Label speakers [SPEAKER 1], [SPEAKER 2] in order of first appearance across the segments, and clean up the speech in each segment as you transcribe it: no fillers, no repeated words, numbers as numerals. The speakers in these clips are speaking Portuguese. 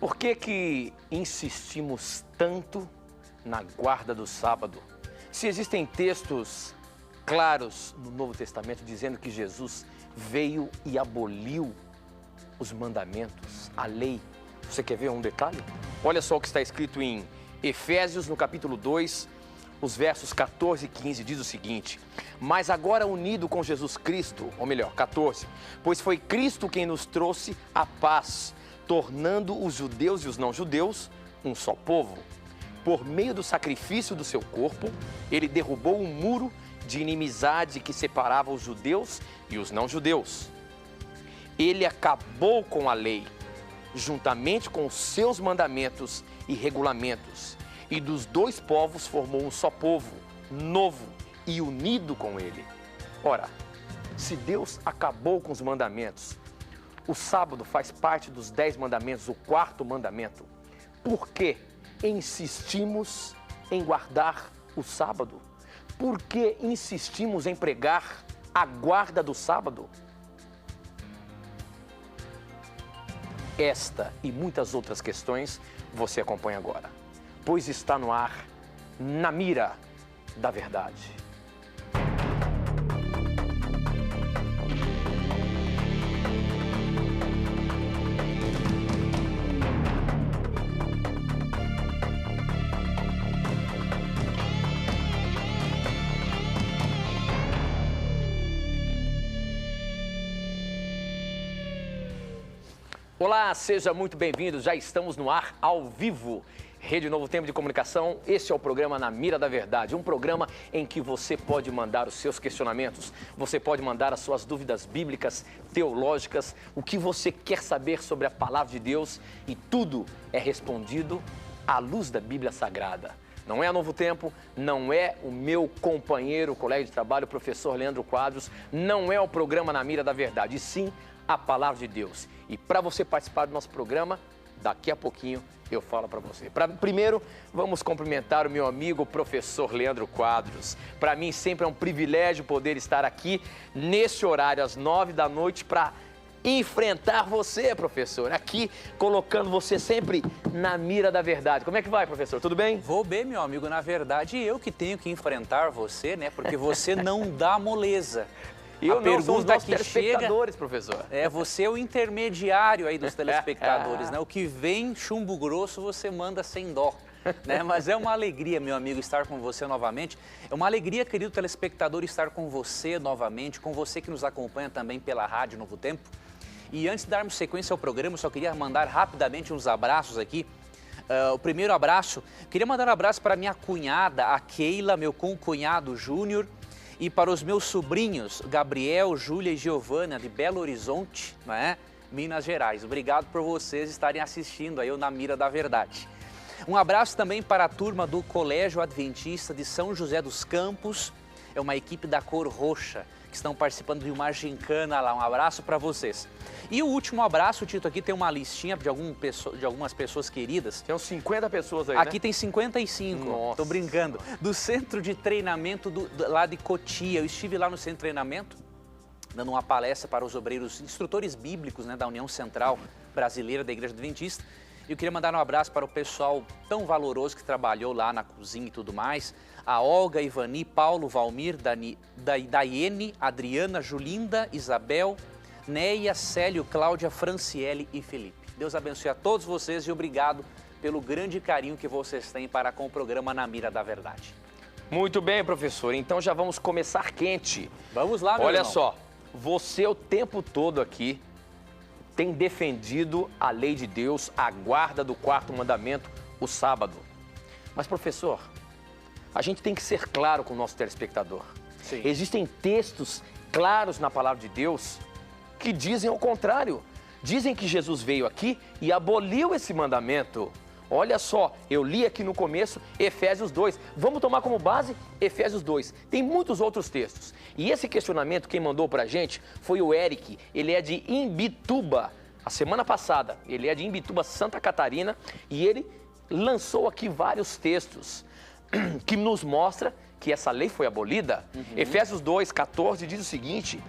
[SPEAKER 1] Por que insistimos tanto na guarda do sábado? Se existem textos claros no Novo Testamento dizendo que Jesus veio e aboliu os mandamentos, a lei. Você quer ver um detalhe? Olha só o que está escrito em Efésios, no capítulo 2, os versos 14 e 15, diz o seguinte: mas agora unido com Jesus Cristo, ou melhor, 14, pois foi Cristo quem nos trouxe a paz, tornando os judeus e os não-judeus um só povo. Por meio do sacrifício do seu corpo, ele derrubou um muro de inimizade que separava os judeus e os não-judeus. Ele acabou com a lei, juntamente com os seus mandamentos e regulamentos, e dos dois povos formou um só povo, novo e unido com ele. Ora, se Deus acabou com os mandamentos, o sábado faz parte dos 10 mandamentos, o 4º mandamento. Por que insistimos em guardar o sábado? Por que insistimos em pregar a guarda do sábado? Esta e muitas outras questões você acompanha agora, pois está no ar, Na Mira da Verdade. Olá, seja muito bem-vindo, já estamos no ar ao vivo. Rede Novo Tempo de Comunicação, este é o programa Na Mira da Verdade, um programa em que você pode mandar os seus questionamentos, você pode mandar as suas dúvidas bíblicas, teológicas, o que você quer saber sobre a Palavra de Deus, e tudo é respondido à luz da Bíblia Sagrada. Não é a Novo Tempo, não é o meu companheiro, colega de trabalho, o professor Leandro Quadros, não é o programa Na Mira da Verdade, e sim a Palavra de Deus. E para você participar do nosso programa, daqui a pouquinho eu falo para você. Primeiro, vamos cumprimentar o meu amigo, professor Leandro Quadros. Para mim sempre é um privilégio poder estar aqui nesse horário, às 9 da noite, para enfrentar você, professor, aqui colocando você sempre na mira da verdade. Como é que vai, professor? Tudo bem?
[SPEAKER 2] Vou bem, meu amigo. Na verdade, eu que tenho que enfrentar você, né? Porque você não dá moleza.
[SPEAKER 1] Eu não sou os nossos
[SPEAKER 2] que
[SPEAKER 1] telespectadores,
[SPEAKER 2] chega,
[SPEAKER 1] professor.
[SPEAKER 2] Você é o intermediário aí dos telespectadores, né? O que vem chumbo grosso, você manda sem dó, né? Mas é uma alegria, meu amigo, estar com você novamente. É uma alegria, querido telespectador, estar com você novamente, com você que nos acompanha também pela Rádio Novo Tempo. E antes de darmos sequência ao programa, eu só queria mandar rapidamente uns abraços aqui. O primeiro abraço, queria mandar um abraço para minha cunhada, a Keila, meu concunhado Júnior, e para os meus sobrinhos, Gabriel, Júlia e Giovana, de Belo Horizonte, né? Minas Gerais. Obrigado por vocês estarem assistindo aí o Na Mira da Verdade. Um abraço também para a turma do Colégio Adventista de São José dos Campos, é uma equipe da cor roxa, que estão participando de uma gincana lá. Um abraço para vocês. E o último abraço, Tito, aqui tem uma listinha de algumas pessoas queridas.
[SPEAKER 1] Tem uns 50 pessoas aí,
[SPEAKER 2] aqui,
[SPEAKER 1] né?
[SPEAKER 2] Tem 55,
[SPEAKER 1] Nossa.
[SPEAKER 2] Tô brincando. Do centro de treinamento lá de Cotia. Eu estive lá no centro de treinamento, dando uma palestra para os obreiros, instrutores bíblicos, né, da União Central Brasileira da Igreja Adventista. Eu queria mandar um abraço para o pessoal tão valoroso que trabalhou lá na cozinha e tudo mais. A Olga, Ivani, Paulo, Valmir, Daiane, Adriana, Julinda, Isabel, Neia, Célio, Cláudia, Franciele e Felipe. Deus abençoe a todos vocês e obrigado pelo grande carinho que vocês têm para com o programa Na Mira da Verdade.
[SPEAKER 1] Muito bem, professor. Então já vamos começar quente.
[SPEAKER 2] Vamos lá, meu
[SPEAKER 1] Olha
[SPEAKER 2] irmão.
[SPEAKER 1] só, você o tempo todo aqui tem defendido a lei de Deus, a guarda do 4º mandamento, o sábado. Mas, professor, a gente tem que ser claro com o nosso telespectador.
[SPEAKER 2] Sim.
[SPEAKER 1] Existem textos claros na palavra de Deus que dizem o contrário. Dizem que Jesus veio aqui e aboliu esse mandamento. Olha só, eu li aqui no começo Efésios 2. Vamos tomar como base Efésios 2. Tem muitos outros textos. E esse questionamento quem mandou pra gente foi o Eric. Ele é de Imbituba. A semana passada, ele é de Imbituba, Santa Catarina. E ele lançou aqui vários textos que nos mostra que essa lei foi abolida. Efésios 2, 14 diz o seguinte: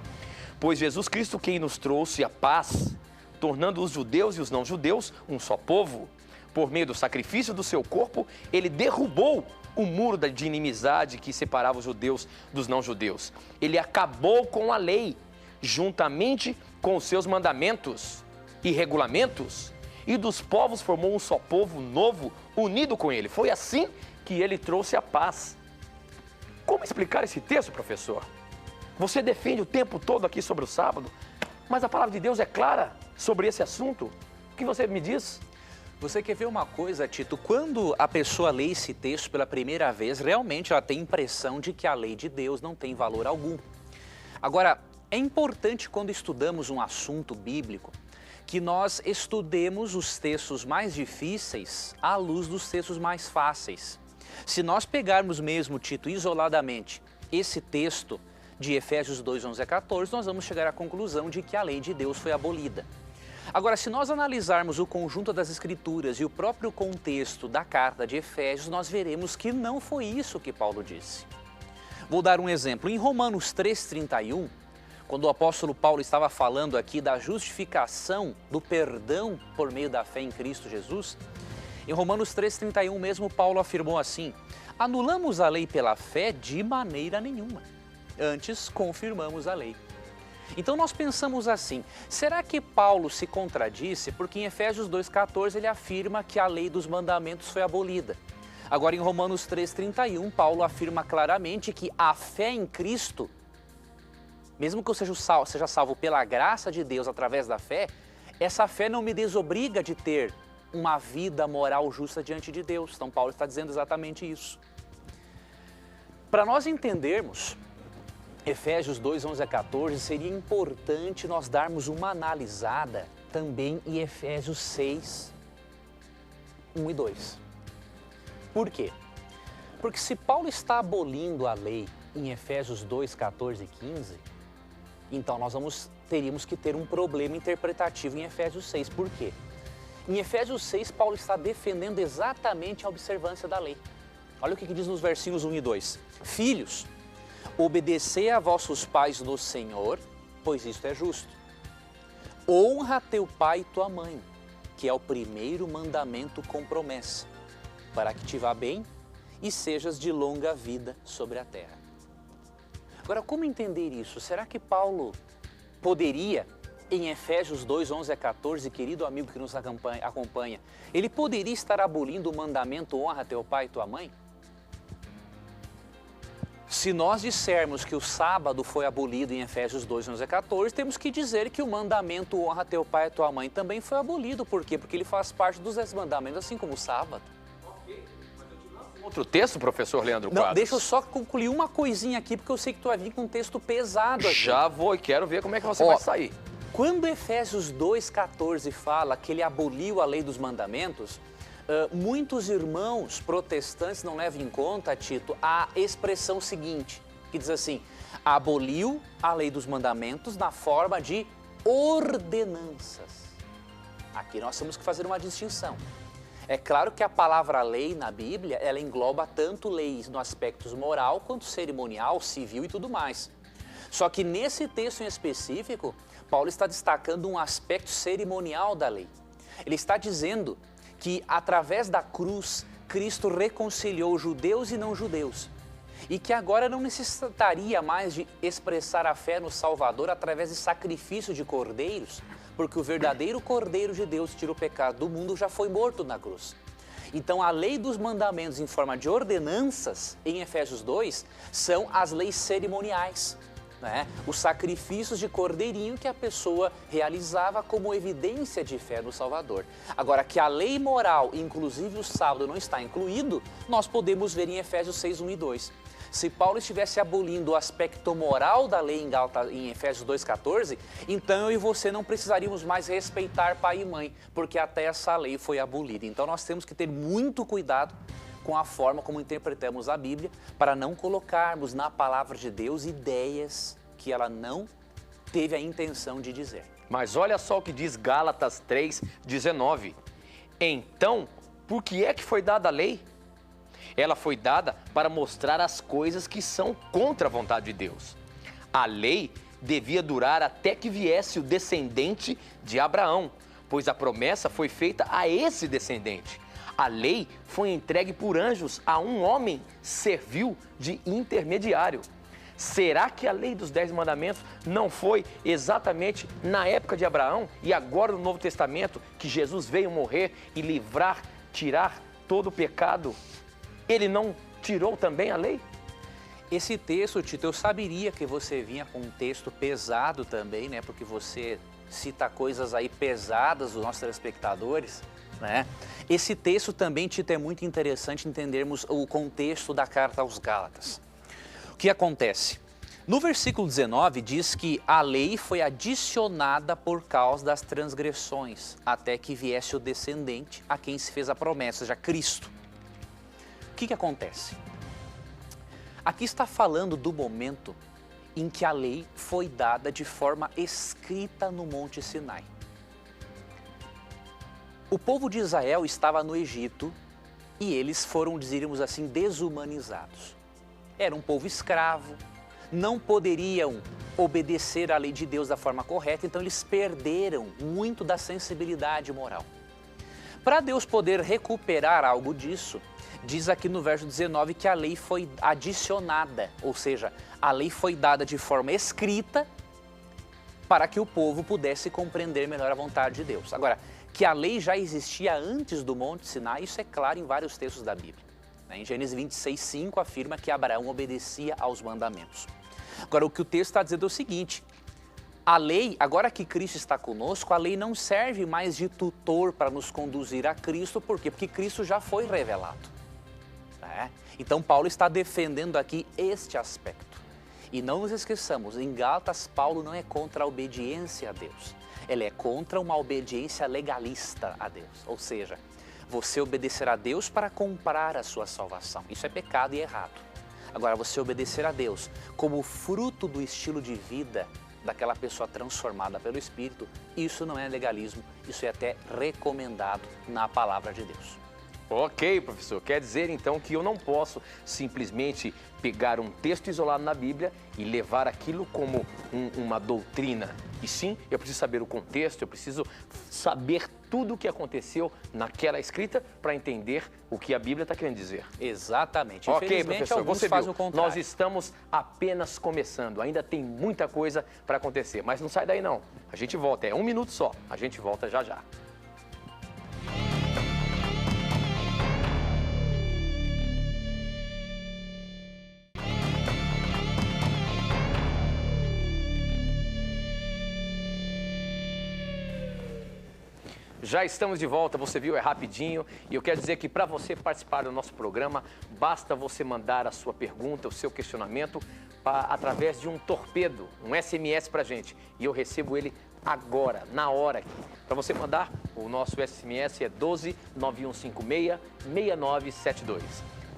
[SPEAKER 1] pois Jesus Cristo quem nos trouxe a paz, tornando os judeus e os não-judeus um só povo. Por meio do sacrifício do seu corpo, ele derrubou o muro de inimizade que separava os judeus dos não-judeus. Ele acabou com a lei, juntamente com os seus mandamentos e regulamentos, e dos povos formou um só povo novo, unido com ele. Foi assim que ele trouxe a paz. Como explicar esse texto, professor? Você defende o tempo todo aqui sobre o sábado, mas a palavra de Deus é clara sobre esse assunto. O que você me diz?
[SPEAKER 2] Você quer ver uma coisa, Tito? Quando a pessoa lê esse texto pela primeira vez, realmente ela tem a impressão de que a lei de Deus não tem valor algum. Agora, é importante quando estudamos um assunto bíblico que nós estudemos os textos mais difíceis à luz dos textos mais fáceis. Se nós pegarmos mesmo, Tito, isoladamente, esse texto de Efésios 2, 11 a 14, nós vamos chegar à conclusão de que a lei de Deus foi abolida. Agora, se nós analisarmos o conjunto das Escrituras e o próprio contexto da carta de Efésios, nós veremos que não foi isso que Paulo disse. Vou dar um exemplo. Em Romanos 3,31, quando o apóstolo Paulo estava falando aqui da justificação, do perdão por meio da fé em Cristo Jesus, em Romanos 3,31 mesmo Paulo afirmou assim: anulamos a lei pela fé de maneira nenhuma, antes confirmamos a lei. Então nós pensamos assim, será que Paulo se contradisse? Porque em Efésios 2,14 ele afirma que a lei dos mandamentos foi abolida. Agora em Romanos 3,31 Paulo afirma claramente que a fé em Cristo, mesmo que eu seja salvo pela graça de Deus através da fé, essa fé não me desobriga de ter uma vida moral justa diante de Deus. Então Paulo está dizendo exatamente isso. Para nós entendermos Efésios 2, 11 a 14, seria importante nós darmos uma analisada também em Efésios 6, 1 e 2. Por quê? Porque se Paulo está abolindo a lei em Efésios 2, 14 e 15, então nós teríamos que ter um problema interpretativo em Efésios 6. Por quê? Em Efésios 6, Paulo está defendendo exatamente a observância da lei. Olha o que diz nos versículos 1 e 2. Filhos, obedecei a vossos pais no Senhor, pois isto é justo. Honra teu pai e tua mãe, que é o primeiro mandamento com promessa, para que te vá bem e sejas de longa vida sobre a terra. Agora, como entender isso? Será que Paulo poderia, em Efésios 2, 11 a 14, querido amigo que nos acompanha, ele poderia estar abolindo o mandamento honra teu pai e tua mãe? Se nós dissermos que o sábado foi abolido em Efésios 2, 11 a 14, temos que dizer que o mandamento honra teu pai e tua mãe também foi abolido. Por quê? Porque ele faz parte dos 10 mandamentos, assim como o sábado.
[SPEAKER 1] Ok, mas eu te lanço outro texto, professor Leandro Quadros.
[SPEAKER 2] Não, deixa eu só concluir uma coisinha aqui, porque eu sei que tu vai vir com um texto pesado aqui.
[SPEAKER 1] Já vou e quero ver como é que você vai sair.
[SPEAKER 2] Quando Efésios 2, 14 fala que ele aboliu a lei dos mandamentos, muitos irmãos protestantes não levam em conta, Tito, a expressão seguinte, que diz assim: aboliu a lei dos mandamentos na forma de ordenanças. Aqui nós temos que fazer uma distinção. É claro que a palavra lei na Bíblia, ela engloba tanto leis no aspecto moral, quanto cerimonial, civil e tudo mais. Só que nesse texto em específico, Paulo está destacando um aspecto cerimonial da lei. Ele está dizendo que através da cruz, Cristo reconciliou judeus e não judeus. E que agora não necessitaria mais de expressar a fé no Salvador através de sacrifício de cordeiros, porque o verdadeiro Cordeiro de Deus que tira o pecado do mundo já foi morto na cruz. Então a lei dos mandamentos em forma de ordenanças, em Efésios 2, são as leis cerimoniais. Os sacrifícios de cordeirinho que a pessoa realizava como evidência de fé no Salvador. Agora, que a lei moral, inclusive o sábado, não está incluído, nós podemos ver em Efésios 6, 1 e 2. Se Paulo estivesse abolindo o aspecto moral da lei em Efésios 2,14, então eu e você não precisaríamos mais respeitar pai e mãe, porque até essa lei foi abolida. Então nós temos que ter muito cuidado com a forma como interpretamos a Bíblia, para não colocarmos na palavra de Deus ideias que ela não teve a intenção de dizer.
[SPEAKER 1] Mas olha só o que diz Gálatas 3:19. Então, por que é que foi dada a lei? Ela foi dada para mostrar as coisas que são contra a vontade de Deus. A lei devia durar até que viesse o descendente de Abraão, pois a promessa foi feita a esse descendente. A lei foi entregue por anjos a um homem, serviu de intermediário. Será que a lei dos 10 mandamentos não foi exatamente na época de Abraão e agora no Novo Testamento que Jesus veio morrer e livrar, tirar todo o pecado? Ele não tirou também a lei?
[SPEAKER 2] Esse texto, Tito, eu saberia que você vinha com um texto pesado também, né? Porque você cita coisas aí pesadas dos nossos telespectadores, né? Esse texto também, Tito, é muito interessante entendermos o contexto da carta aos Gálatas. O que acontece? No versículo 19 diz que a lei foi adicionada por causa das transgressões, até que viesse o descendente a quem se fez a promessa, ou seja, Cristo. O que acontece? Aqui está falando do momento em que a lei foi dada de forma escrita no Monte Sinai. O povo de Israel estava no Egito e eles foram, diríamos assim, desumanizados. Era um povo escravo, não poderiam obedecer à lei de Deus da forma correta, então eles perderam muito da sensibilidade moral. Para Deus poder recuperar algo disso, diz aqui no verso 19 que a lei foi adicionada, ou seja, a lei foi dada de forma escrita para que o povo pudesse compreender melhor a vontade de Deus. Agora, que a lei já existia antes do Monte Sinai, isso é claro em vários textos da Bíblia. Em Gênesis 26:5 afirma que Abraão obedecia aos mandamentos. Agora, o que o texto está dizendo é o seguinte: a lei, agora que Cristo está conosco, a lei não serve mais de tutor para nos conduzir a Cristo. Por quê? Porque Cristo já foi revelado. Então, Paulo está defendendo aqui este aspecto. E não nos esqueçamos, em Gálatas, Paulo não é contra a obediência a Deus. Ele é contra uma obediência legalista a Deus. Ou seja, você obedecer a Deus para comprar a sua salvação. Isso é pecado e errado. Agora, você obedecer a Deus como fruto do estilo de vida daquela pessoa transformada pelo Espírito, isso não é legalismo, isso é até recomendado na palavra de Deus.
[SPEAKER 1] Ok, professor. Quer dizer, então, que eu não posso simplesmente pegar um texto isolado na Bíblia e levar aquilo como uma doutrina. E sim, eu preciso saber o contexto, eu preciso saber tudo o que aconteceu naquela escrita para entender o que a Bíblia está querendo dizer.
[SPEAKER 2] Exatamente.
[SPEAKER 1] Ok, professor, você
[SPEAKER 2] fazem
[SPEAKER 1] viu,
[SPEAKER 2] o contrário.
[SPEAKER 1] nós estamos apenas começando, ainda tem muita coisa para acontecer, mas não sai daí não. A gente volta, é 1 minuto só, a gente volta já já. Já estamos de volta, você viu, é rapidinho. E eu quero dizer que para você participar do nosso programa, basta você mandar a sua pergunta, o seu questionamento, através de um torpedo, um SMS para a gente. E eu recebo ele agora, na hora aqui. Para você mandar, o nosso SMS é 12 9156 6972.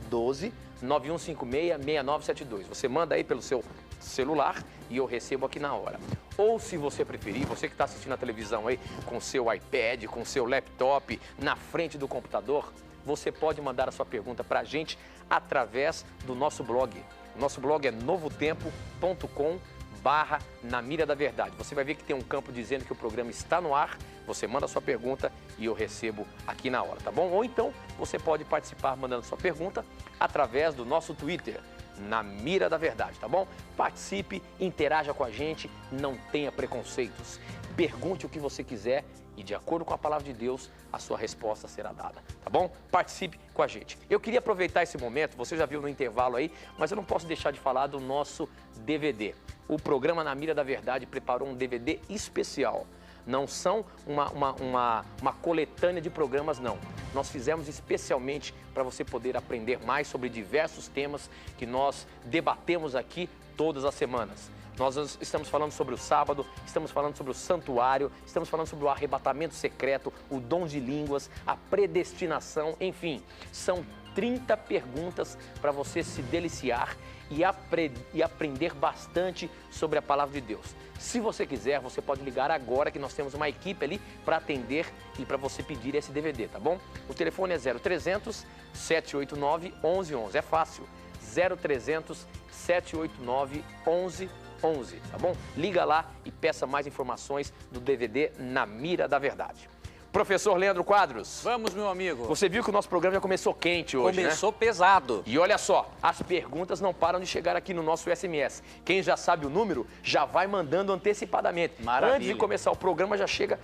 [SPEAKER 1] 12 9156 6972. Você manda aí pelo seu celular e eu recebo aqui na hora. Ou se você preferir, você que está assistindo a televisão aí com seu iPad, com seu laptop, na frente do computador, você pode mandar a sua pergunta para a gente através do nosso blog. O nosso blog é novotempo.com/Na Mira da Verdade. Você vai ver que tem um campo dizendo que o programa está no ar, você manda a sua pergunta e eu recebo aqui na hora, tá bom? Ou então, você pode participar mandando sua pergunta através do nosso Twitter, Na Mira da Verdade, tá bom? Participe, interaja com a gente, não tenha preconceitos. Pergunte o que você quiser e, de acordo com a palavra de Deus, a sua resposta será dada, tá bom? Participe com a gente. Eu queria aproveitar esse momento, você já viu no intervalo aí, mas eu não posso deixar de falar do nosso DVD. O programa Na Mira da Verdade preparou um DVD especial. Não são uma coletânea de programas, não. Nós fizemos especialmente para você poder aprender mais sobre diversos temas que nós debatemos aqui todas as semanas. Nós estamos falando sobre o sábado, estamos falando sobre o santuário, estamos falando sobre o arrebatamento secreto, o dom de línguas, a predestinação, enfim. São 30 perguntas para você se deliciar e aprender bastante sobre a palavra de Deus. Se você quiser, você pode ligar agora que nós temos uma equipe ali para atender e para você pedir esse DVD, tá bom? O telefone é 0300 789 1111. É fácil. 0300 789 1111. 11, tá bom? Liga lá e peça mais informações do DVD Na Mira da Verdade. Professor Leandro Quadros.
[SPEAKER 2] Vamos, meu amigo.
[SPEAKER 1] Você viu que o nosso programa já começou quente hoje,
[SPEAKER 2] Começou pesado.
[SPEAKER 1] E olha só, as perguntas não param de chegar aqui no nosso SMS. Quem já sabe o número, já vai mandando antecipadamente.
[SPEAKER 2] Maravilha.
[SPEAKER 1] Antes de começar o programa, já chega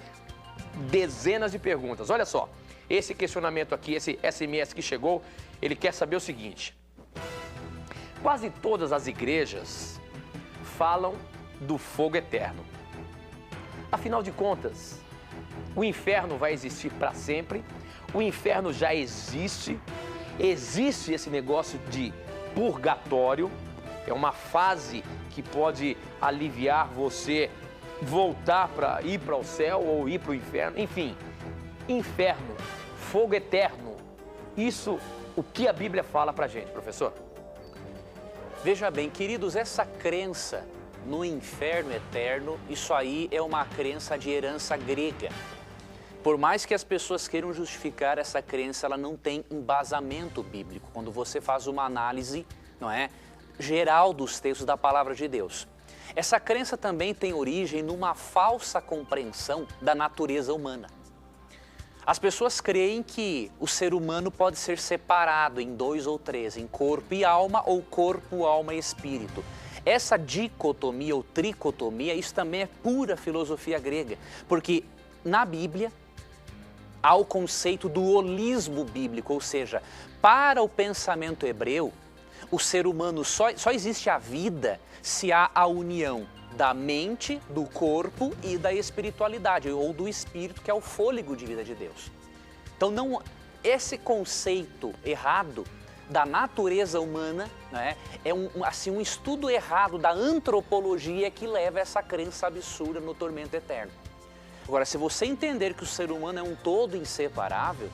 [SPEAKER 1] dezenas de perguntas. Olha só, esse questionamento aqui, esse SMS que chegou, ele quer saber o seguinte. Quase todas as igrejas falam do fogo eterno. Afinal de contas, o inferno vai existir para sempre, o inferno já existe esse negócio de purgatório, é uma fase que pode aliviar você voltar para ir para o céu ou ir para o inferno, enfim, inferno, fogo eterno, isso o que a Bíblia fala para a gente, professor?
[SPEAKER 2] Veja bem, queridos, essa crença no inferno eterno, isso aí é uma crença de herança grega. Por mais que as pessoas queiram justificar essa crença, ela não tem embasamento bíblico. Quando você faz uma análise, não é, geral dos textos da palavra de Deus. Essa crença também tem origem numa falsa compreensão da natureza humana. As pessoas creem que o ser humano pode ser separado em 2 ou 3, em corpo e alma ou corpo, alma e espírito. Essa dicotomia ou tricotomia, isso também é pura filosofia grega, porque na Bíblia há o conceito do holismo bíblico, ou seja, para o pensamento hebreu, o ser humano só existe a vida se há a união da mente, do corpo e da espiritualidade, ou do espírito, que é o fôlego de vida de Deus. Então, esse conceito errado da natureza humana, né, é um estudo errado da antropologia que leva a essa crença absurda no tormento eterno. Agora, se você entender que o ser humano é um todo inseparável,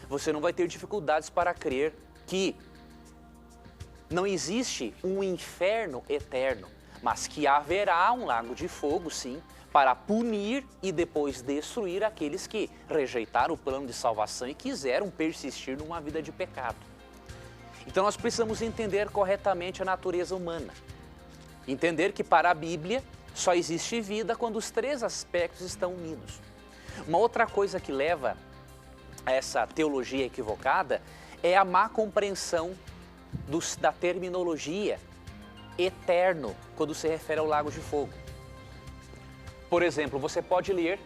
[SPEAKER 2] você não vai ter dificuldades para crer que não existe um inferno eterno, mas que haverá um lago de fogo, sim, para punir e depois destruir aqueles que rejeitaram o plano de salvação e quiseram persistir numa vida de pecado. Então nós precisamos entender corretamente a natureza humana. Entender que para a Bíblia só existe vida quando os 3 aspectos estão unidos. Uma outra coisa que leva a essa teologia equivocada é a má compreensão da terminologia eterno quando se refere ao lago de fogo. Por exemplo, você pode ler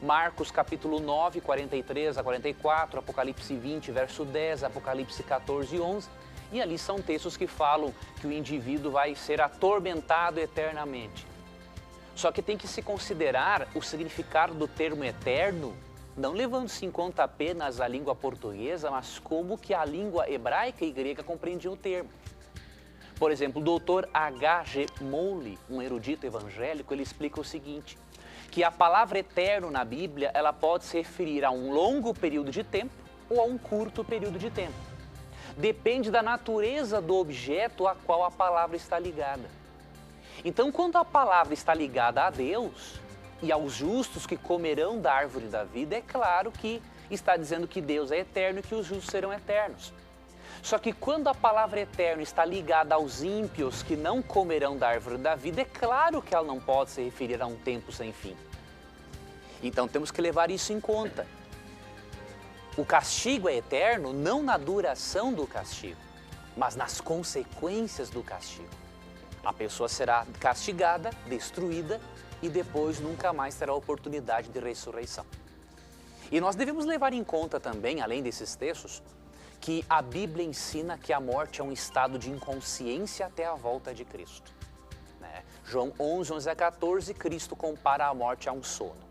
[SPEAKER 2] Marcos capítulo 9, 43 a 44, Apocalipse 20, verso 10, Apocalipse 14 e 11, e ali são textos que falam que o indivíduo vai ser atormentado eternamente. Só que tem que se considerar o significado do termo eterno, não levando-se em conta apenas a língua portuguesa, mas como que a língua hebraica e grega compreendiam o termo. Por exemplo, o Dr. H.G. Moule, um erudito evangélico, ele explica o seguinte, que a palavra eterno na Bíblia, ela pode se referir a um longo período de tempo ou a um curto período de tempo. Depende da natureza do objeto a qual a palavra está ligada. Então, quando a palavra está ligada a Deus e aos justos que comerão da árvore da vida, é claro que está dizendo que Deus é eterno e que os justos serão eternos. Só que quando a palavra eterno está ligada aos ímpios que não comerão da árvore da vida, é claro que ela não pode se referir a um tempo sem fim. Então temos que levar isso em conta. O castigo é eterno não na duração do castigo, mas nas consequências do castigo. A pessoa será castigada, destruída e depois nunca mais terá a oportunidade de ressurreição. E nós devemos levar em conta também, além desses textos, que a Bíblia ensina que a morte é um estado de inconsciência até a volta de Cristo. João 11, 11 a 14, Cristo compara a morte a um sono.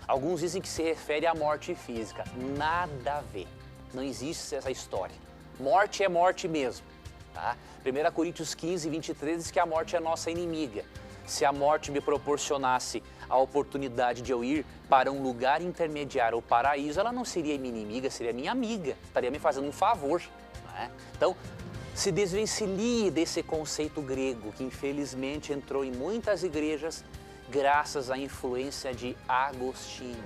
[SPEAKER 2] Alguns dizem que se refere à morte física. Nada a ver. Não existe essa história. Morte é morte mesmo. Tá? 1 Coríntios 15, 23 diz que a morte é nossa inimiga. Se a morte me proporcionasse a oportunidade de eu ir para um lugar intermediário, o paraíso, ela não seria minha inimiga, seria minha amiga. Estaria me fazendo um favor. Né? Então, se desvencilhe desse conceito grego, que infelizmente entrou em muitas igrejas, graças à influência de Agostinho.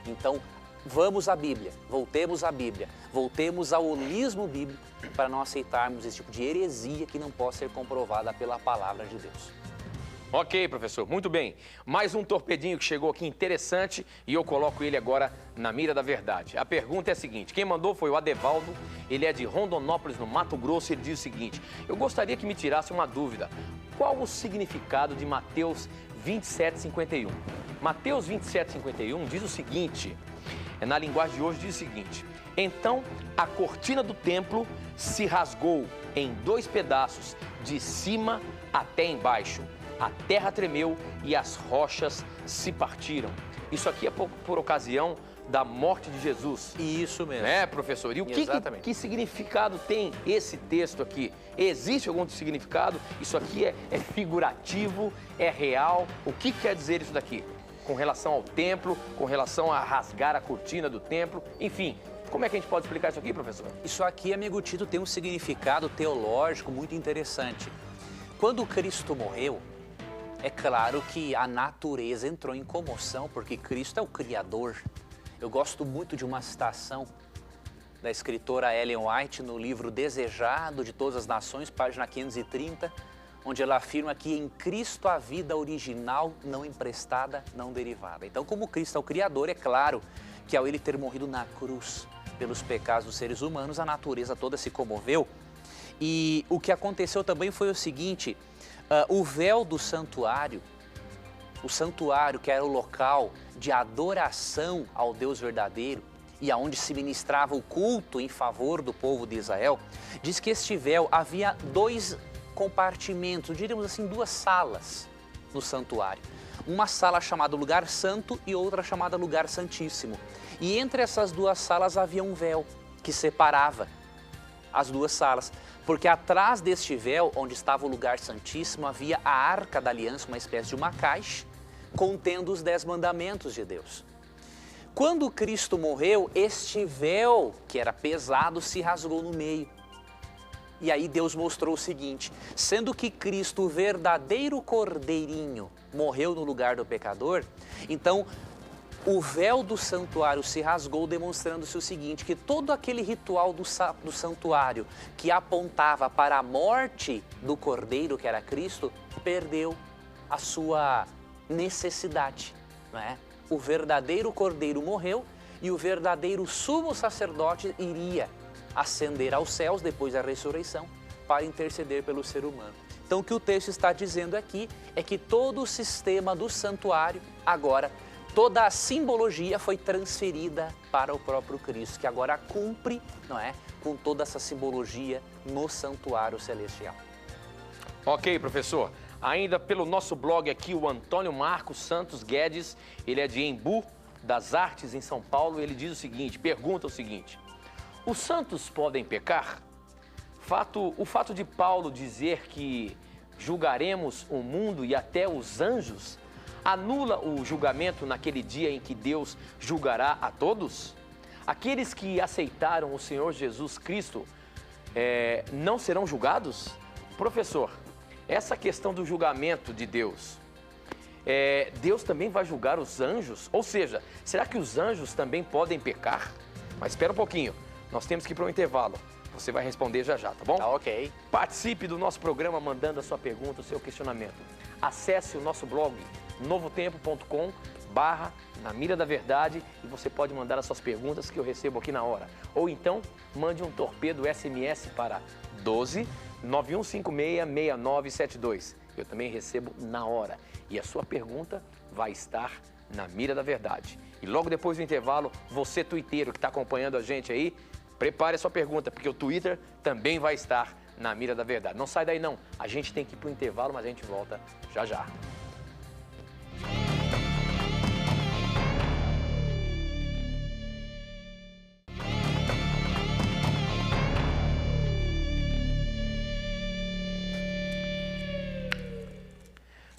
[SPEAKER 2] Então, vamos à Bíblia, voltemos à Bíblia, voltemos ao holismo bíblico para não aceitarmos esse tipo de heresia que não pode ser comprovada pela palavra de Deus.
[SPEAKER 1] Ok, professor, muito bem. Mais um torpedinho que chegou aqui interessante e eu coloco ele agora na mira da verdade. A pergunta é a seguinte, quem mandou foi o Adevaldo, ele é de Rondonópolis, no Mato Grosso, ele diz o seguinte, eu gostaria que me tirasse uma dúvida, qual o significado de Mateus 27:51? Mateus 27:51 diz o seguinte, na linguagem de hoje diz o seguinte, então a cortina do templo se rasgou em 2 pedaços, de cima até embaixo. A terra tremeu e as rochas se partiram. Isso aqui é por ocasião da morte de Jesus.
[SPEAKER 2] Isso mesmo.
[SPEAKER 1] É, professor? E o que significado tem esse texto aqui? Existe algum significado? Isso aqui é figurativo, é real? O que quer dizer isso daqui? Com relação ao templo, com relação a rasgar a cortina do templo, enfim. Como é que a gente pode explicar isso aqui, professor?
[SPEAKER 2] Isso aqui, amigo Tito, tem um significado teológico muito interessante. Quando Cristo morreu, é claro que a natureza entrou em comoção, porque Cristo é o Criador. Eu gosto muito de uma citação da escritora Ellen White no livro Desejado de Todas as Nações, página 530, onde ela afirma que em Cristo a vida original, não emprestada, não derivada. Então, como Cristo é o Criador, é claro que ao ele ter morrido na cruz pelos pecados dos seres humanos, a natureza toda se comoveu. E o que aconteceu também foi o seguinte, o véu do santuário, o santuário que era o local de adoração ao Deus verdadeiro e aonde se ministrava o culto em favor do povo de Israel, diz que este véu havia 2 compartimentos, diríamos assim, 2 salas no santuário. Uma sala chamada Lugar Santo e outra chamada Lugar Santíssimo. E entre essas 2 salas havia um véu que separava as 2 salas, porque atrás deste véu, onde estava o Lugar Santíssimo, havia a Arca da Aliança, uma espécie de uma caixa, contendo os 10 mandamentos de Deus. Quando Cristo morreu, este véu, que era pesado, se rasgou no meio. E aí Deus mostrou o seguinte, sendo que Cristo, o verdadeiro cordeirinho, morreu no lugar do pecador, então o véu do santuário se rasgou, demonstrando-se o seguinte, que todo aquele ritual do santuário que apontava para a morte do cordeiro, que era Cristo, perdeu a sua necessidade, não é? O verdadeiro cordeiro morreu e o verdadeiro sumo sacerdote iria ascender aos céus depois da ressurreição para interceder pelo ser humano. Então o que o texto está dizendo aqui é que todo o sistema do santuário agora, toda a simbologia foi transferida para o próprio Cristo, que agora cumpre, não é, com toda essa simbologia no santuário celestial.
[SPEAKER 1] Ok, professor. Ainda pelo nosso blog aqui, o Antônio Marcos Santos Guedes, ele é de Embu, das Artes, em São Paulo, ele diz o seguinte, pergunta o seguinte, os santos podem pecar? O fato de Paulo dizer que julgaremos o mundo e até os anjos, anula o julgamento naquele dia em que Deus julgará a todos? Aqueles que aceitaram o Senhor Jesus Cristo não serão julgados? Professor, essa questão do julgamento de Deus, Deus também vai julgar os anjos? Ou seja, será que os anjos também podem pecar? Mas espera um pouquinho, nós temos que ir para um intervalo. Você vai responder já já, tá bom?
[SPEAKER 2] Tá ok.
[SPEAKER 1] Participe do nosso programa mandando a sua pergunta, o seu questionamento. Acesse o nosso blog novotempo.com/Na Mira da Verdade e você pode mandar as suas perguntas que eu recebo aqui na hora. Ou então, mande um torpedo SMS para 12 9156 6972. Eu também recebo na hora. E a sua pergunta vai estar na Mira da Verdade. E logo depois do intervalo, você tuiteiro que está acompanhando a gente aí, prepare a sua pergunta, porque o Twitter também vai estar na Mira da Verdade. Não sai daí não, a gente tem que ir para o intervalo, mas a gente volta já já.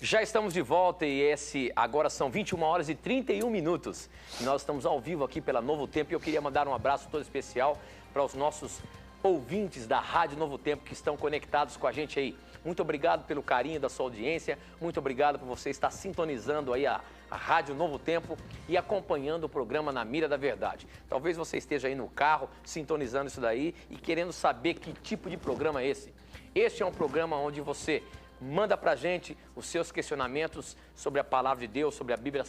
[SPEAKER 1] Já estamos de volta e agora são 21 horas e 31 minutos. Nós estamos ao vivo aqui pela Novo Tempo e eu queria mandar um abraço todo especial para os nossos ouvintes da Rádio Novo Tempo que estão conectados com a gente aí. Muito obrigado pelo carinho da sua audiência, muito obrigado por você estar sintonizando aí a Rádio Novo Tempo e acompanhando o programa Na Mira da Verdade. Talvez você esteja aí no carro, sintonizando isso daí e querendo saber que tipo de programa é esse. Este é um programa onde você manda pra gente os seus questionamentos sobre a palavra de Deus, sobre a Bíblia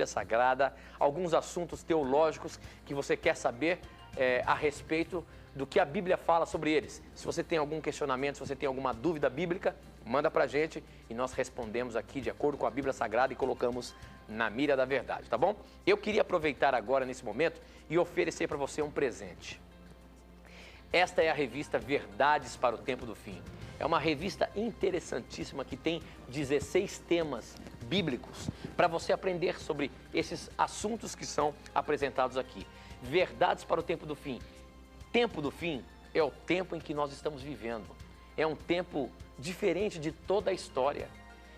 [SPEAKER 1] Sagrada, alguns assuntos teológicos que você quer saber a respeito do que a Bíblia fala sobre eles. Se você tem algum questionamento, se você tem alguma dúvida bíblica, manda pra gente e nós respondemos aqui de acordo com a Bíblia Sagrada e colocamos na mira da verdade, tá bom? Eu queria aproveitar agora nesse momento e oferecer para você um presente. Esta é a revista Verdades para o Tempo do Fim. É uma revista interessantíssima que tem 16 temas bíblicos para você aprender sobre esses assuntos que são apresentados aqui. Verdades para o Tempo do Fim. Tempo do fim é o tempo em que nós estamos vivendo. É um tempo diferente de toda a história.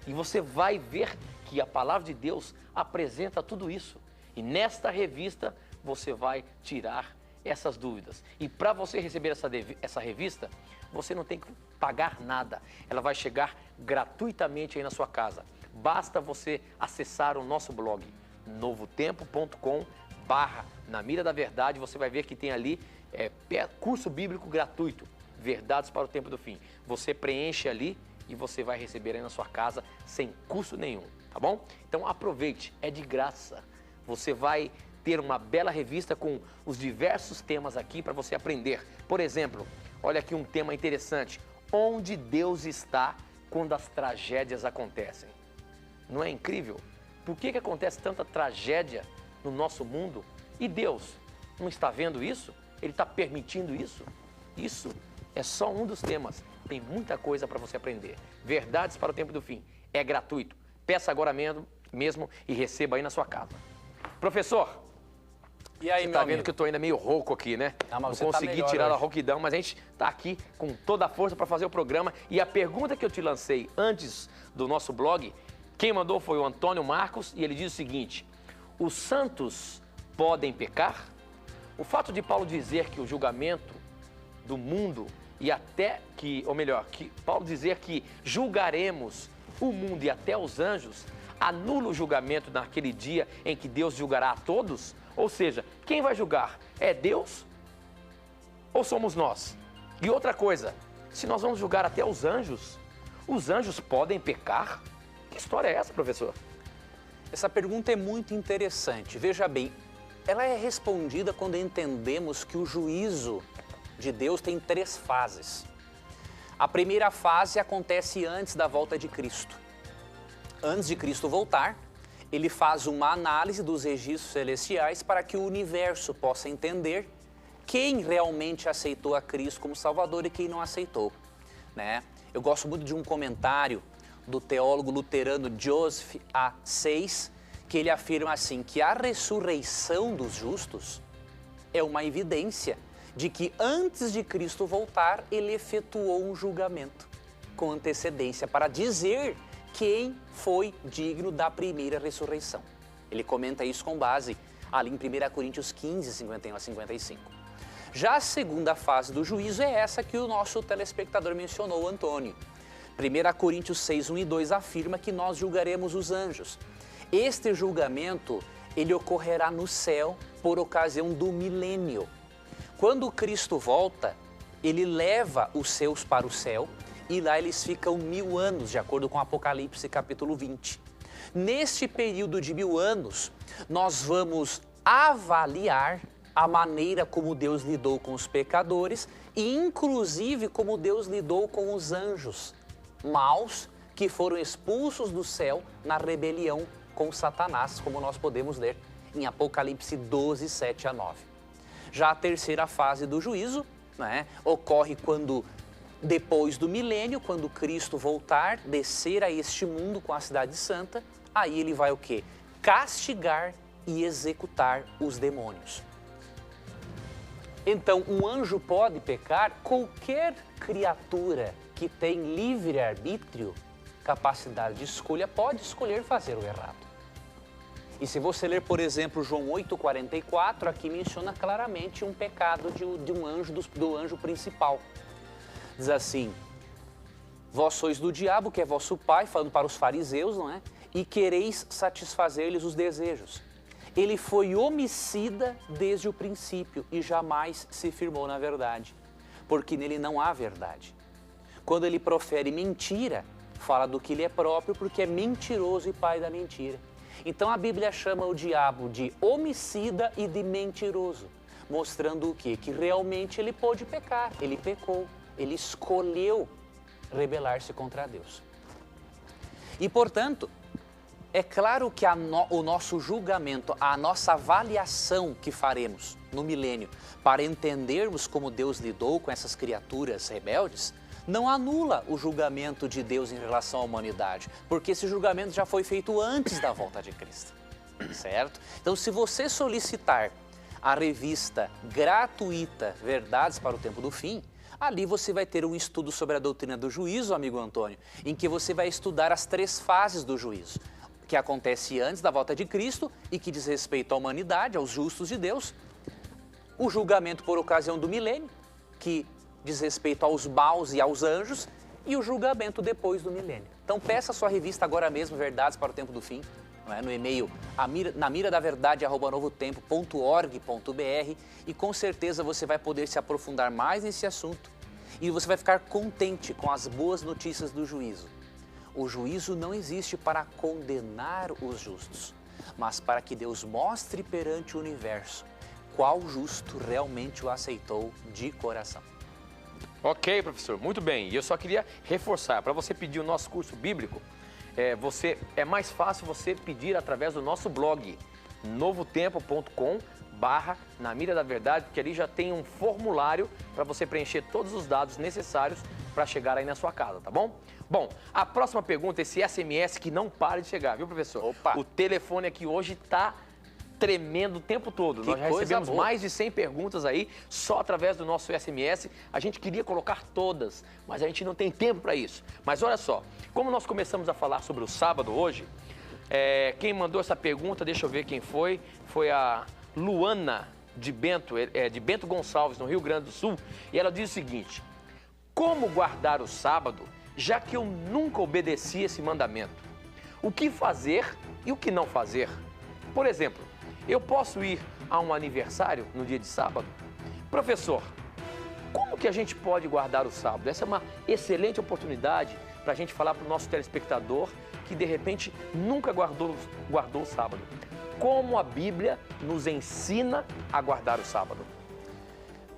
[SPEAKER 1] E você vai ver que a palavra de Deus apresenta tudo isso. E nesta revista você vai tirar essas dúvidas. E para você receber essa revista, você não tem que pagar nada. Ela vai chegar gratuitamente aí na sua casa. Basta você acessar o nosso blog, novotempo.com/na mira da verdade. Você vai ver que tem ali curso bíblico gratuito, Verdades para o Tempo do Fim. Você preenche ali e você vai receber aí na sua casa sem custo nenhum, tá bom? Então aproveite, é de graça. Você vai ter uma bela revista com os diversos temas aqui para você aprender. Por exemplo, olha aqui um tema interessante. Onde Deus está quando as tragédias acontecem? Não é incrível? Por que acontece tanta tragédia no nosso mundo? E Deus não está vendo isso? Ele está permitindo isso? Isso é só um dos temas. Tem muita coisa para você aprender. Verdades para o Tempo do Fim. É gratuito. Peça agora mesmo e receba aí na sua casa. Professor,
[SPEAKER 2] e aí,
[SPEAKER 1] você está vendo que eu estou ainda meio rouco aqui, né? Não consegui tirar a rouquidão, mas a gente está aqui com toda a força para fazer o programa. E a pergunta que eu te lancei antes do nosso blog, quem mandou foi o Antônio Marcos e ele diz o seguinte: os santos podem pecar? O fato de Paulo dizer que o julgamento do mundo e até que, ou melhor, que Paulo dizer que julgaremos o mundo e até os anjos, anula o julgamento naquele dia em que Deus julgará a todos? Ou seja, quem vai julgar? É Deus ou somos nós? E outra coisa, se nós vamos julgar até os anjos podem pecar? Que história é essa, professor?
[SPEAKER 2] Essa pergunta é muito interessante. Veja bem, ela é respondida quando entendemos que o juízo de Deus tem 3 fases. A primeira fase acontece antes da volta de Cristo. Antes de Cristo voltar, ele faz uma análise dos registros celestiais para que o universo possa entender quem realmente aceitou a Cristo como Salvador e quem não aceitou, né? Eu gosto muito de um comentário do teólogo luterano Joseph A. Seyss, que ele afirma assim, que a ressurreição dos justos é uma evidência de que antes de Cristo voltar, ele efetuou um julgamento com antecedência para dizer quem foi digno da primeira ressurreição. Ele comenta isso com base ali em 1 Coríntios 15, 51 a 55. Já a segunda fase do juízo é essa que o nosso telespectador mencionou, Antônio. 1 Coríntios 6, 1 e 2 afirma que nós julgaremos os anjos. Este julgamento, ele ocorrerá no céu por ocasião do milênio. Quando Cristo volta, ele leva os seus para o céu e lá eles ficam 1000 anos, de acordo com Apocalipse capítulo 20. Neste período de 1000 anos, nós vamos avaliar a maneira como Deus lidou com os pecadores e inclusive como Deus lidou com os anjos maus que foram expulsos do céu na rebelião com Satanás, como nós podemos ler em Apocalipse 12, 7 a 9. Já a terceira fase do juízo, né, ocorre quando, depois do milênio, quando Cristo voltar, descer a este mundo com a cidade santa, aí ele vai o quê? Castigar e executar os demônios. Então, um anjo pode pecar? Qualquer criatura que tem livre-arbítrio, capacidade de escolha, pode escolher fazer o errado. E se você ler, por exemplo, João 8,44, aqui menciona claramente um pecado de um anjo, do anjo principal. Diz assim, vós sois do diabo, que é vosso pai, falando para os fariseus, não é? E quereis satisfazer-lhes os desejos. Ele foi homicida desde o princípio e jamais se firmou na verdade, porque nele não há verdade. Quando ele profere mentira, fala do que lhe é próprio porque é mentiroso e pai da mentira. Então a Bíblia chama o diabo de homicida e de mentiroso, mostrando o quê? Que realmente ele pôde pecar, ele pecou, ele escolheu rebelar-se contra Deus. E, portanto, é claro que o nosso julgamento, a nossa avaliação que faremos no milênio para entendermos como Deus lidou com essas criaturas rebeldes, não anula o julgamento de Deus em relação à humanidade, porque esse julgamento já foi feito antes da volta de Cristo, certo? Então, se você solicitar a revista gratuita Verdades para o Tempo do Fim, ali você vai ter um estudo sobre a doutrina do juízo, amigo Antônio, em que você vai estudar as 3 fases do juízo, que acontece antes da volta de Cristo e que diz respeito à humanidade, aos justos de Deus, o julgamento por ocasião do milênio, que diz respeito aos maus e aos anjos, e o julgamento depois do milênio. Então peça a sua revista agora mesmo, Verdades para o Tempo do Fim, no e-mail namiradaverdade@novotempo.org.br, e com certeza você vai poder se aprofundar mais nesse assunto e você vai ficar contente com as boas notícias do juízo. O juízo não existe para condenar os justos, mas para que Deus mostre perante o universo qual justo realmente o aceitou de coração.
[SPEAKER 1] Ok, professor, muito bem. E eu só queria reforçar, para você pedir o nosso curso bíblico, é mais fácil você pedir através do nosso blog, novotempo.com/Na Mira da Verdade, porque ali já tem um formulário para você preencher todos os dados necessários para chegar aí na sua casa, tá bom? Bom, a próxima pergunta, esse SMS que não para de chegar, viu, professor?
[SPEAKER 2] Opa!
[SPEAKER 1] O telefone aqui hoje está tremendo o tempo todo. Nós já recebemos mais de 100 perguntas aí, só através do nosso SMS. A gente queria colocar todas, mas a gente não tem tempo para isso. Mas olha só, como nós começamos a falar sobre o sábado hoje, quem mandou essa pergunta, deixa eu ver quem foi a Luana de Bento Gonçalves, no Rio Grande do Sul, e ela diz o seguinte: como guardar o sábado, já que eu nunca obedeci esse mandamento? O que fazer e o que não fazer? Por exemplo, eu posso ir a um aniversário no dia de sábado? Professor, como que a gente pode guardar o sábado? Essa é uma excelente oportunidade para a gente falar para o nosso telespectador que de repente nunca guardou o sábado. Como a Bíblia nos ensina a guardar o sábado?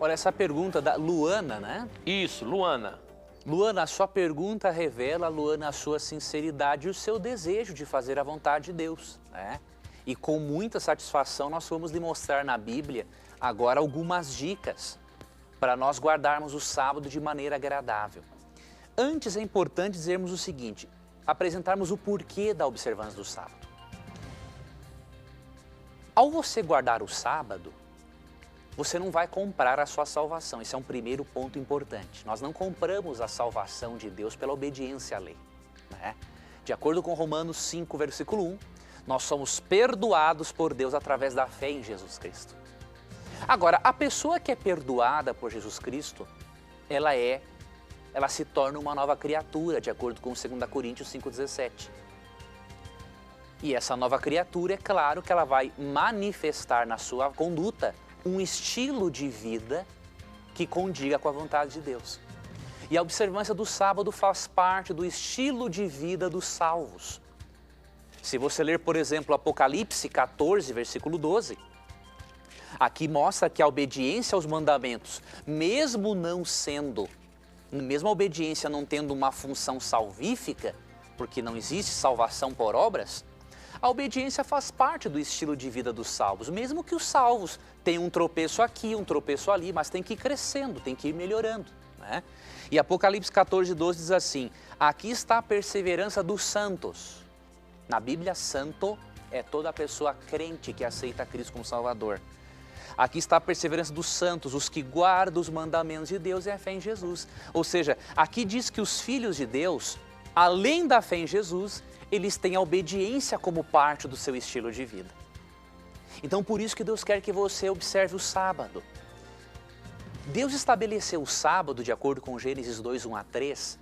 [SPEAKER 2] Olha, essa pergunta da Luana, né?
[SPEAKER 1] Isso, Luana.
[SPEAKER 2] Luana, a sua pergunta revela, Luana, a sua sinceridade e o seu desejo de fazer a vontade de Deus, né? E com muita satisfação nós vamos lhe mostrar na Bíblia agora algumas dicas para nós guardarmos o sábado de maneira agradável. Antes é importante dizermos o seguinte, apresentarmos o porquê da observância do sábado. Ao você guardar o sábado, você não vai comprar a sua salvação. Esse é um primeiro ponto importante. Nós não compramos a salvação de Deus pela obediência à lei, né? De acordo com Romanos 5, versículo 1, nós somos perdoados por Deus através da fé em Jesus Cristo. Agora, a pessoa que é perdoada por Jesus Cristo, ela se torna uma nova criatura, de acordo com 2 Coríntios 5,17. E essa nova criatura, é claro que ela vai manifestar na sua conduta um estilo de vida que condiga com a vontade de Deus. E a observância do sábado faz parte do estilo de vida dos salvos. Se você ler, por exemplo, Apocalipse 14, versículo 12, aqui mostra que a obediência aos mandamentos, mesmo a obediência não tendo uma função salvífica, porque não existe salvação por obras, a obediência faz parte do estilo de vida dos salvos, mesmo que os salvos tenham um tropeço aqui, um tropeço ali, mas tem que ir crescendo, tem que ir melhorando, né? E Apocalipse 14, 12 diz assim, aqui está a perseverança dos santos. Na Bíblia, santo é toda pessoa crente que aceita Cristo como Salvador. Aqui está a perseverança dos santos, os que guardam os mandamentos de Deus e a fé em Jesus. Ou seja, aqui diz que os filhos de Deus, além da fé em Jesus, eles têm a obediência como parte do seu estilo de vida. Então, por isso que Deus quer que você observe o sábado. Deus estabeleceu o sábado, de acordo com Gênesis 2, 1 a 3,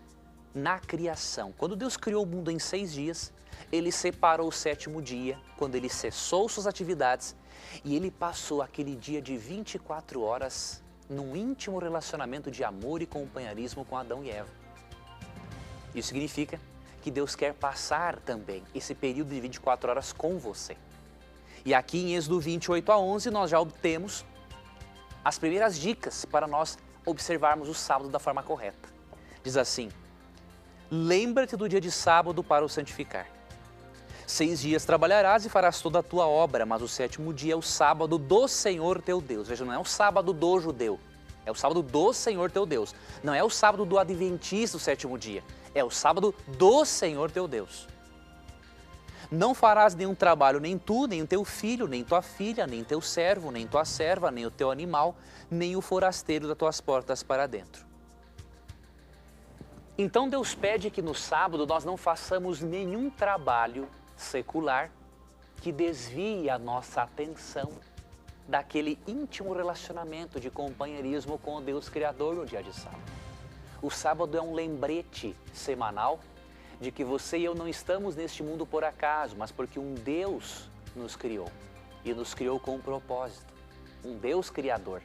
[SPEAKER 2] na criação. Quando Deus criou o mundo em 6 dias, Ele separou o 7º dia, quando Ele cessou suas atividades, e Ele passou aquele dia de 24 horas num íntimo relacionamento de amor e companheirismo com Adão e Eva. Isso significa que Deus quer passar também esse período de 24 horas com você. E aqui em Êxodo 28 a 11 nós já obtemos as primeiras dicas para nós observarmos o sábado da forma correta. Diz assim: lembra-te do dia de sábado para o santificar. 6 dias trabalharás e farás toda a tua obra, mas o 7º dia é o sábado do Senhor teu Deus. Veja, não é o sábado do judeu, é o sábado do Senhor teu Deus. Não é o sábado do adventista, o 7º dia, é o sábado do Senhor teu Deus. Não farás nenhum trabalho, nem tu, nem o teu filho, nem tua filha, nem teu servo, nem tua serva, nem o teu animal, nem o forasteiro das tuas portas para dentro. Então Deus pede que no sábado nós não façamos nenhum trabalho secular que desvie a nossa atenção daquele íntimo relacionamento de companheirismo com o Deus Criador no dia de sábado. O sábado é um lembrete semanal de que você e eu não estamos neste mundo por acaso, mas porque um Deus nos criou e nos criou com um propósito, um Deus Criador.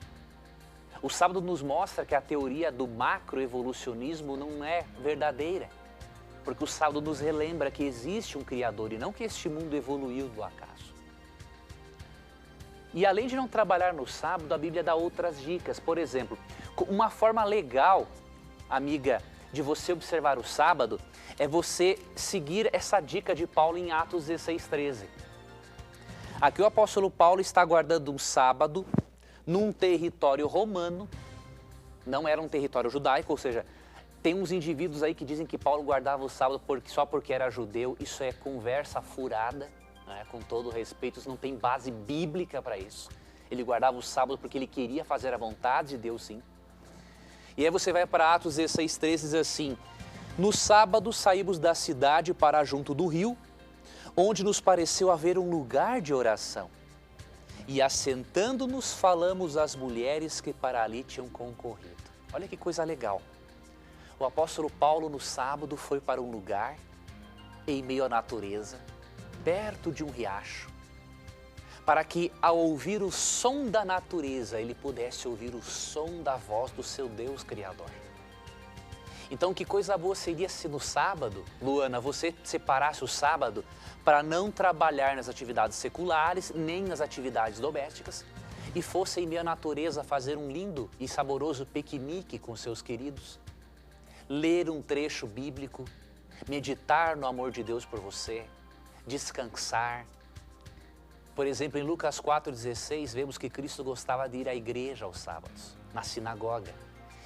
[SPEAKER 2] O sábado nos mostra que a teoria do macroevolucionismo não é verdadeira, porque o sábado nos relembra que existe um Criador e não que este mundo evoluiu do acaso. E além de não trabalhar no sábado, a Bíblia dá outras dicas. Por exemplo, uma forma legal, amiga, de você observar o sábado é você seguir essa dica de Paulo em Atos 16:13. Aqui o apóstolo Paulo está guardando um sábado num território romano, não era um território judaico, ou seja, tem uns indivíduos aí que dizem que Paulo guardava o sábado só porque era judeu. Isso é conversa furada, né? Com todo respeito, isso não tem base bíblica para isso. Ele guardava o sábado porque ele queria fazer a vontade de Deus, sim. E aí você vai para Atos 16:13 e diz assim: no sábado saímos da cidade para junto do rio, onde nos pareceu haver um lugar de oração. E assentando-nos falamos às mulheres que para ali tinham concorrido. Olha que coisa legal. O apóstolo Paulo no sábado foi para um lugar em meio à natureza, perto de um riacho, para que ao ouvir o som da natureza ele pudesse ouvir o som da voz do seu Deus Criador. Então que coisa boa seria se no sábado, Luana, você separasse o sábado para não trabalhar nas atividades seculares, nem nas atividades domésticas, e fosse em meio à natureza fazer um lindo e saboroso piquenique com seus queridos, ler um trecho bíblico, meditar no amor de Deus por você, descansar. Por exemplo, em Lucas 4,16, vemos que Cristo gostava de ir à igreja aos sábados, na sinagoga.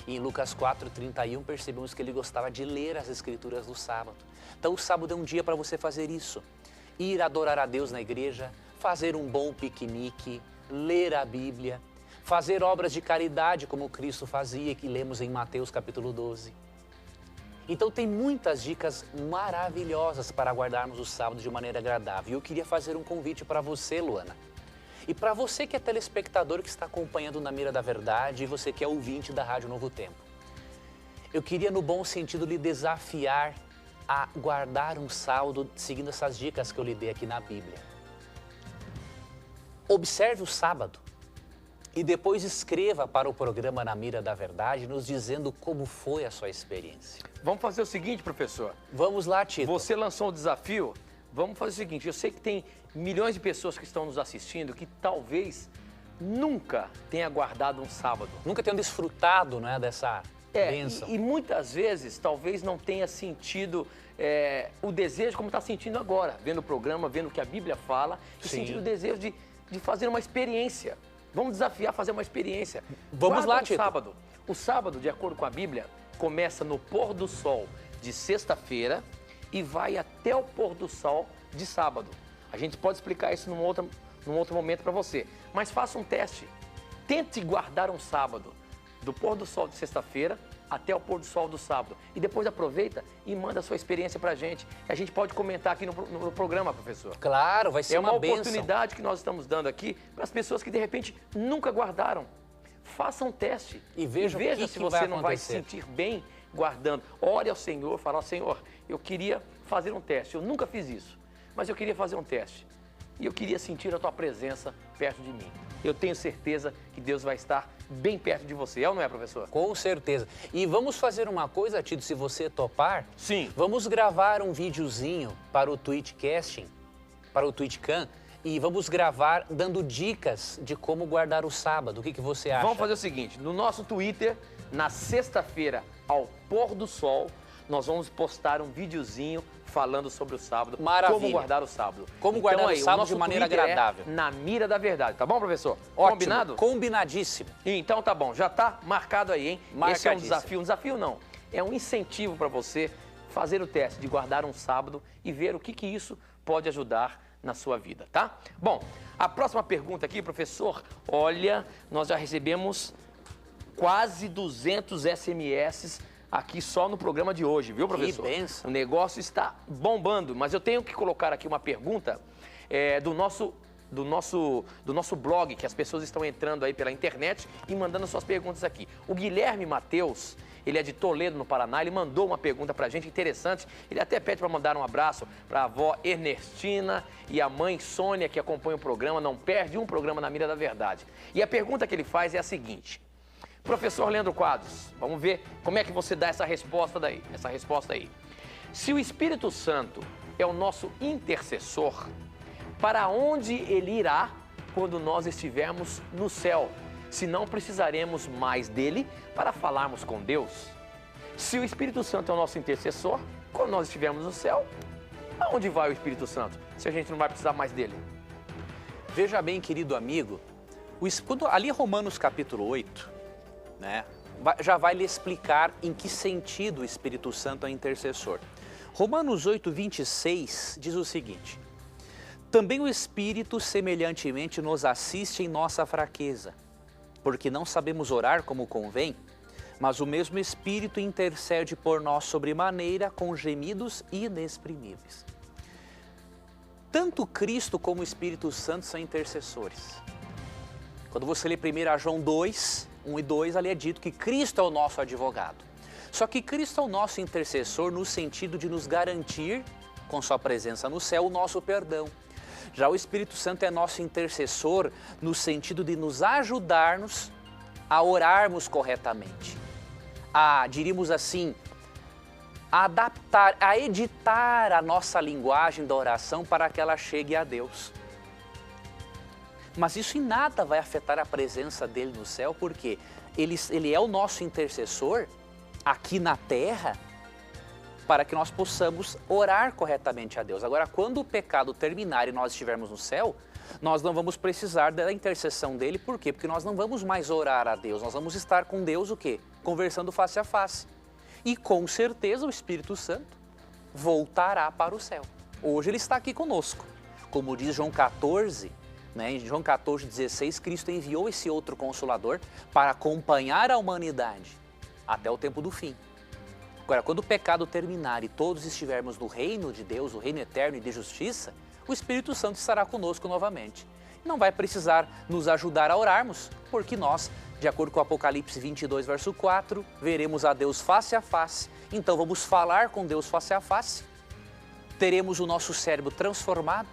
[SPEAKER 2] E em Lucas 4,31 percebemos que ele gostava de ler as escrituras do sábado. Então o sábado é um dia para você fazer isso. Ir adorar a Deus na igreja, fazer um bom piquenique, ler a Bíblia, fazer obras de caridade como Cristo fazia, que lemos em Mateus capítulo 12. Então tem muitas dicas maravilhosas para guardarmos o sábado de maneira agradável. E eu queria fazer um convite para você, Luana. E para você que é telespectador que está acompanhando Na Mira da Verdade e você que é ouvinte da Rádio Novo Tempo. Eu queria, no bom sentido, lhe desafiar a guardar um sábado seguindo essas dicas que eu lhe dei aqui na Bíblia. Observe o sábado e depois escreva para o programa Na Mira da Verdade, nos dizendo como foi a sua experiência.
[SPEAKER 1] Vamos fazer o seguinte, professor.
[SPEAKER 2] Vamos lá, Tito.
[SPEAKER 1] Você lançou o desafio. Vamos fazer o seguinte, eu sei que tem milhões de pessoas que estão nos assistindo que talvez nunca tenha guardado um sábado.
[SPEAKER 2] Nunca tenham desfrutado, né, dessa bênção.
[SPEAKER 1] E muitas vezes talvez não tenha sentido o desejo como está sentindo agora, vendo o programa, vendo o que a Bíblia fala, e sentindo o desejo de fazer uma experiência. Vamos desafiar a fazer uma experiência.
[SPEAKER 2] Vamos lá, Tito.
[SPEAKER 1] Sábado. O sábado, de acordo com a Bíblia, começa no pôr do sol de sexta-feira e vai até o pôr do sol de sábado. A gente pode explicar isso num outro momento para você. Mas faça um teste. Tente guardar um sábado do pôr do sol de sexta-feira até o pôr do sol do sábado. E depois aproveita e manda a sua experiência para a gente. A gente pode comentar aqui no programa, professor.
[SPEAKER 2] Claro, vai ser uma bênção.
[SPEAKER 1] É uma oportunidade que nós estamos dando aqui para as pessoas que de repente nunca guardaram. Faça um teste
[SPEAKER 2] e veja
[SPEAKER 1] se você não vai se sentir bem guardando. Ore ao Senhor, fala: Senhor, eu queria fazer um teste. Eu nunca fiz isso, mas eu queria fazer um teste. e eu queria sentir a tua presença perto de mim. Eu tenho certeza que Deus vai estar bem perto de você, é ou não é, professor?
[SPEAKER 2] Com certeza. E vamos fazer uma coisa, Tito, se você topar.
[SPEAKER 1] Sim.
[SPEAKER 2] Vamos gravar um videozinho para o Twitchcasting, para o Twitchcam, e vamos gravar dando dicas de como guardar o sábado. O que você acha?
[SPEAKER 1] Vamos fazer o seguinte, no nosso Twitter, na sexta-feira, ao pôr do sol, nós vamos postar um videozinho falando sobre o sábado.
[SPEAKER 2] Maravilha.
[SPEAKER 1] Como guardar o sábado.
[SPEAKER 2] Como guardar o sábado de maneira agradável.
[SPEAKER 1] Na mira da verdade, tá bom, professor?
[SPEAKER 2] Ótimo.
[SPEAKER 1] Combinado?
[SPEAKER 2] Combinadíssimo.
[SPEAKER 1] Então tá bom, já tá marcado aí, hein? Esse é um desafio não, é um incentivo para você fazer o teste de guardar um sábado e ver o que isso pode ajudar na sua vida, tá? Bom, a próxima pergunta aqui, professor, olha, nós já recebemos quase 200 SMS aqui só no programa de hoje, viu, professor?
[SPEAKER 2] Que benção.
[SPEAKER 1] O negócio está bombando, mas eu tenho que colocar aqui uma pergunta do nosso blog, que as pessoas estão entrando aí pela internet e mandando suas perguntas aqui. O Guilherme Mateus, ele é de Toledo, no Paraná, ele mandou uma pergunta pra gente interessante. Ele até pede para mandar um abraço para a avó Ernestina e a mãe Sônia, que acompanha o programa, não perde um programa na Mira da Verdade. E a pergunta que ele faz é a seguinte: professor Leandro Quadros, vamos ver como é que você dá essa resposta aí. Se o Espírito Santo é o nosso intercessor, para onde ele irá quando nós estivermos no céu? Se não precisaremos mais dele para falarmos com Deus. Se o Espírito Santo é o nosso intercessor, quando nós estivermos no céu, aonde vai o Espírito Santo? Se a gente não vai precisar mais dele.
[SPEAKER 2] Veja bem, querido amigo, ali Romanos capítulo 8, né, já vai lhe explicar em que sentido o Espírito Santo é intercessor. Romanos 8, 26 diz o seguinte: também o Espírito semelhantemente nos assiste em nossa fraqueza, porque não sabemos orar como convém, mas o mesmo Espírito intercede por nós sobremaneira com gemidos inexprimíveis. Tanto Cristo como o Espírito Santo são intercessores. Quando você lê 1 João 2, 1 e 2, ali é dito que Cristo é o nosso advogado. Só que Cristo é o nosso intercessor no sentido de nos garantir, com sua presença no céu, o nosso perdão. Já o Espírito Santo é nosso intercessor no sentido de nos ajudarmos a orarmos corretamente. Diríamos assim, a adaptar, a editar a nossa linguagem da oração para que ela chegue a Deus. Mas isso em nada vai afetar a presença dele no céu, porque ele é o nosso intercessor aqui na terra, para que nós possamos orar corretamente a Deus. Agora, quando o pecado terminar e nós estivermos no céu, nós não vamos precisar da intercessão dele. Por quê? Porque nós não vamos mais orar a Deus, nós vamos estar com Deus o quê? Conversando face a face. E com certeza o Espírito Santo voltará para o céu. Hoje ele está aqui conosco. Como diz João 14, né, em João 14, 16, Cristo enviou esse outro Consolador para acompanhar a humanidade até o tempo do fim. Agora, quando o pecado terminar e todos estivermos no reino de Deus, o reino eterno e de justiça, o Espírito Santo estará conosco novamente. Não vai precisar nos ajudar a orarmos, porque nós, de acordo com Apocalipse 22, verso 4, veremos a Deus face a face. Então vamos falar com Deus face a face, teremos o nosso cérebro transformado,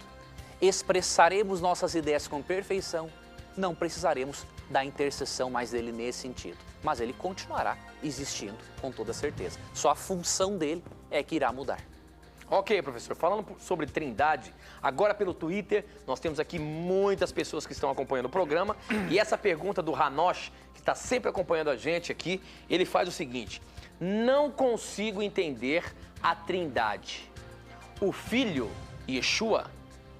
[SPEAKER 2] expressaremos nossas ideias com perfeição, não precisaremos da intercessão mais dele nesse sentido. Mas ele continuará existindo com toda certeza. Só a função dele é que irá mudar.
[SPEAKER 1] Ok, professor. Falando sobre Trindade, agora pelo Twitter, nós temos aqui muitas pessoas que estão acompanhando o programa. E essa pergunta do Hanosh, que está sempre acompanhando a gente aqui, ele faz o seguinte: não consigo entender a Trindade. O Filho, Yeshua,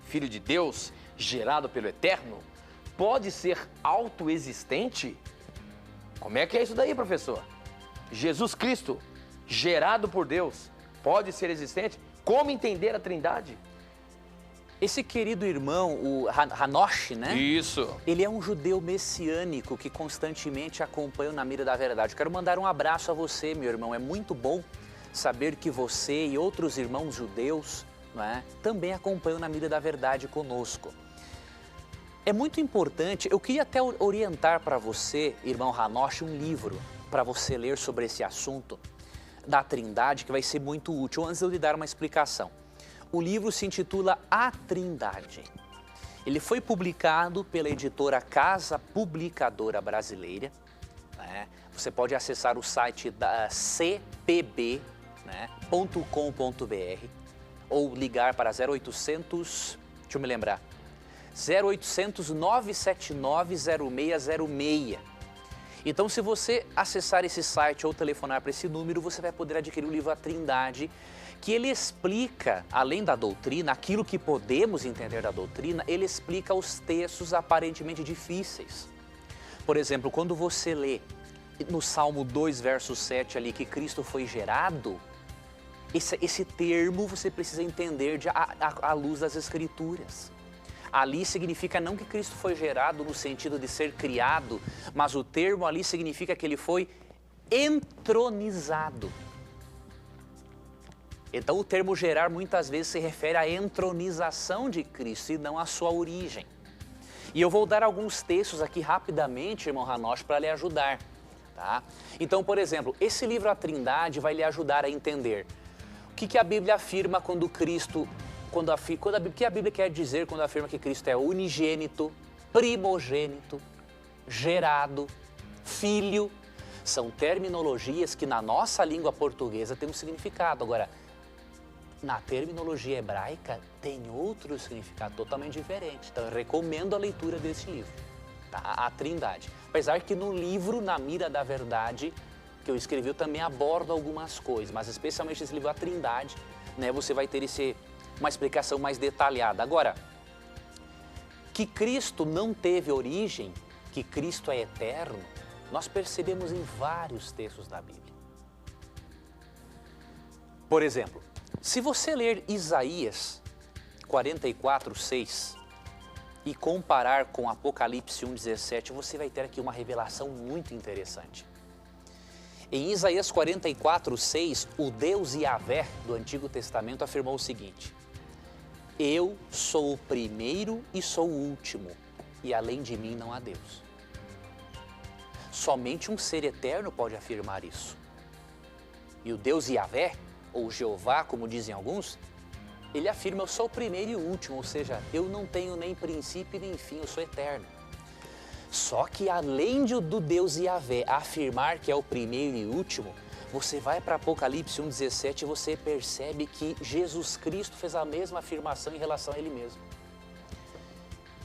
[SPEAKER 1] Filho de Deus, gerado pelo Eterno, pode ser autoexistente? Como é que é isso daí, professor? Jesus Cristo, gerado por Deus, pode ser existente? Como entender a Trindade?
[SPEAKER 2] Esse querido irmão, o Hanosh, né?
[SPEAKER 1] Isso.
[SPEAKER 2] Ele é um judeu messiânico que constantemente acompanha na Mira da Verdade. Eu quero mandar um abraço a você, meu irmão. É muito bom saber que você e outros irmãos judeus, né, também acompanham na Mira da Verdade conosco. É muito importante, eu queria até orientar para você, irmão Hanosh, um livro para você ler sobre esse assunto da Trindade, que vai ser muito útil. Antes de eu lhe dar uma explicação, o livro se intitula A Trindade. Ele foi publicado pela editora Casa Publicadora Brasileira, né? Você pode acessar o site da cpb, né, .com.br ou ligar para 0800, deixa eu me lembrar, 0800 979 0606. Então, se você acessar esse site ou telefonar para esse número, você vai poder adquirir o livro A Trindade, que ele explica, além da doutrina, aquilo que podemos entender da doutrina, ele explica os textos aparentemente difíceis. Por exemplo, quando você lê no Salmo 2, verso 7 ali, que Cristo foi gerado, esse termo você precisa entender à luz das Escrituras. Ali significa não que Cristo foi gerado no sentido de ser criado, mas o termo ali significa que ele foi entronizado. Então o termo gerar muitas vezes se refere à entronização de Cristo e não à sua origem. E eu vou dar alguns textos aqui rapidamente, irmão Hanosh, para lhe ajudar. Tá? Então, por exemplo, esse livro A Trindade vai lhe ajudar a entender o que a Bíblia afirma quando Cristo... O que a Bíblia quer dizer quando afirma que Cristo é unigênito, primogênito, gerado, filho? São terminologias que na nossa língua portuguesa tem um significado. Agora, na terminologia hebraica tem outro significado totalmente diferente. Então eu recomendo a leitura desse livro, tá? A Trindade. Apesar que no livro Na Mira da Verdade, que eu escrevi, eu também abordo algumas coisas, mas especialmente esse livro A Trindade, né, você vai ter uma explicação mais detalhada. Agora, que Cristo não teve origem, que Cristo é eterno, nós percebemos em vários textos da Bíblia. Por exemplo, se você ler Isaías 44:6 e comparar com Apocalipse 1:17, você vai ter aqui uma revelação muito interessante. Em Isaías 44:6, o Deus Yahvé do Antigo Testamento afirmou o seguinte: eu sou o primeiro e sou o último, e além de mim não há Deus. Somente um ser eterno pode afirmar isso. E o Deus Yahvé, ou Jeová, como dizem alguns, ele afirma, eu sou o primeiro e o último, ou seja, eu não tenho nem princípio nem fim, eu sou eterno. Só que além do Deus Yahvé afirmar que é o primeiro e último, você vai para Apocalipse 1:17 e você percebe que Jesus Cristo fez a mesma afirmação em relação a Ele mesmo.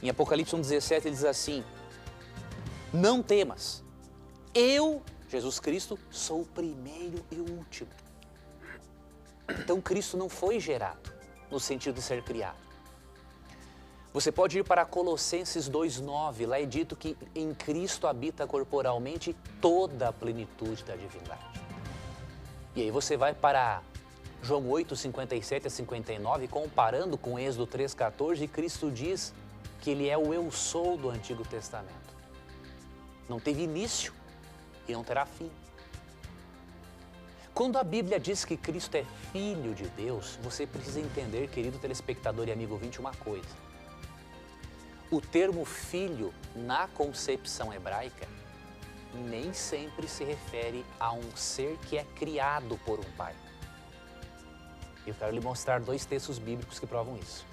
[SPEAKER 2] Em Apocalipse 1:17 ele diz assim, não temas, eu, Jesus Cristo, sou o primeiro e o último. Então Cristo não foi gerado no sentido de ser criado. Você pode ir para Colossenses 2:9, lá é dito que em Cristo habita corporalmente toda a plenitude da divindade. E aí você vai para João 8:57-59, comparando com Êxodo 3:14, e Cristo diz que Ele é o eu sou do Antigo Testamento. Não teve início e não terá fim. Quando a Bíblia diz que Cristo é Filho de Deus, você precisa entender, querido telespectador e amigo ouvinte, uma coisa. O termo filho, na concepção hebraica, nem sempre se refere a um ser que é criado por um pai. Eu quero lhe mostrar dois textos bíblicos que provam isso.